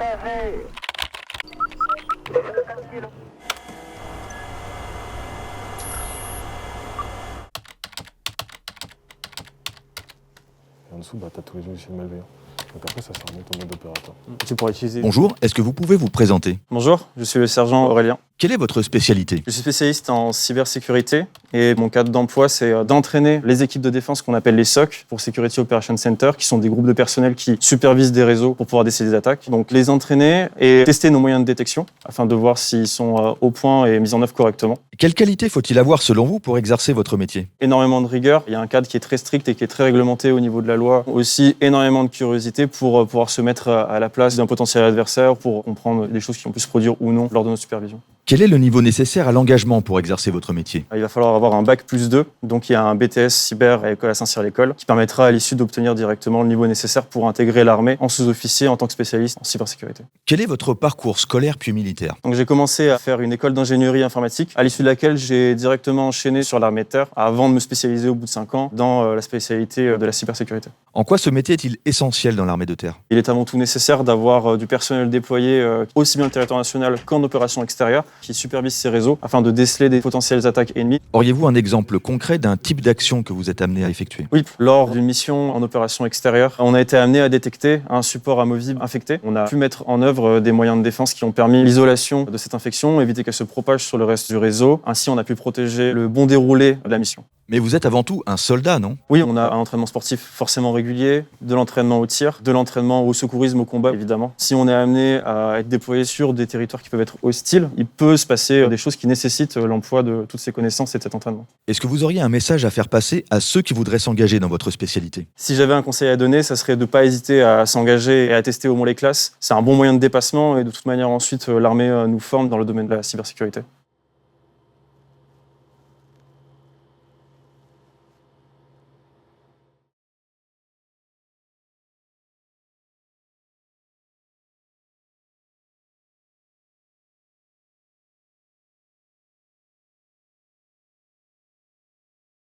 En dessous, tu as tous les logiciels malveillants. Donc après, ça remonte au mode opérateur. Tu pourras utiliser. Bonjour, est-ce que vous pouvez vous présenter? Bonjour, je suis le sergent Aurélien. Quelle est votre spécialité? Je suis spécialiste en cybersécurité et mon cadre d'emploi, c'est d'entraîner les équipes de défense qu'on appelle les SOC, pour Security Operations Center, qui sont des groupes de personnel qui supervisent des réseaux pour pouvoir déceler des attaques. Donc les entraîner et tester nos moyens de détection afin de voir s'ils sont au point et mis en œuvre correctement. Quelle qualité faut-il avoir selon vous pour exercer votre métier? Énormément de rigueur, il y a un cadre qui est très strict et qui est très réglementé au niveau de la loi. Aussi énormément de curiosité pour pouvoir se mettre à la place d'un potentiel adversaire, pour comprendre les choses qui ont pu se produire ou non lors de notre supervision. Quel est le niveau nécessaire à l'engagement pour exercer votre métier? Il va falloir avoir un bac+2, donc il y a un BTS cyber à l'école à Saint-Cyr-l'École qui permettra à l'issue d'obtenir directement le niveau nécessaire pour intégrer l'armée en sous-officier en tant que spécialiste en cybersécurité. Quel est votre parcours scolaire puis militaire? Donc j'ai commencé à faire une école d'ingénierie informatique, à l'issue de laquelle j'ai directement enchaîné sur l'armée de terre avant de me spécialiser au bout de 5 ans dans la spécialité de la cybersécurité. En quoi ce métier est-il essentiel dans l'armée de terre? Il est avant tout nécessaire d'avoir du personnel déployé aussi bien le territoire national qu'en opération extérieure qui supervise ces réseaux afin de déceler des potentielles attaques ennemies. Auriez-vous un exemple concret d'un type d'action que vous êtes amené à effectuer? Oui, lors d'une mission en opération extérieure, on a été amené à détecter un support amovible infecté. On a pu mettre en œuvre des moyens de défense qui ont permis l'isolation de cette infection, éviter qu'elle se propage sur le reste du réseau. Ainsi, on a pu protéger le bon déroulé de la mission. Mais vous êtes avant tout un soldat, non? Oui, on a un entraînement sportif forcément régulier, de l'entraînement au tir, de l'entraînement au secourisme, au combat, évidemment. Si on est amené à être déployé sur des territoires qui peuvent être hostiles, il peut se passer des choses qui nécessitent l'emploi de toutes ces connaissances et de cet entraînement. Est-ce que vous auriez un message à faire passer à ceux qui voudraient s'engager dans votre spécialité? Si j'avais un conseil à donner, ça serait de ne pas hésiter à s'engager et à tester au moins les classes. C'est un bon moyen de dépassement et de toute manière ensuite l'armée nous forme dans le domaine de la cybersécurité.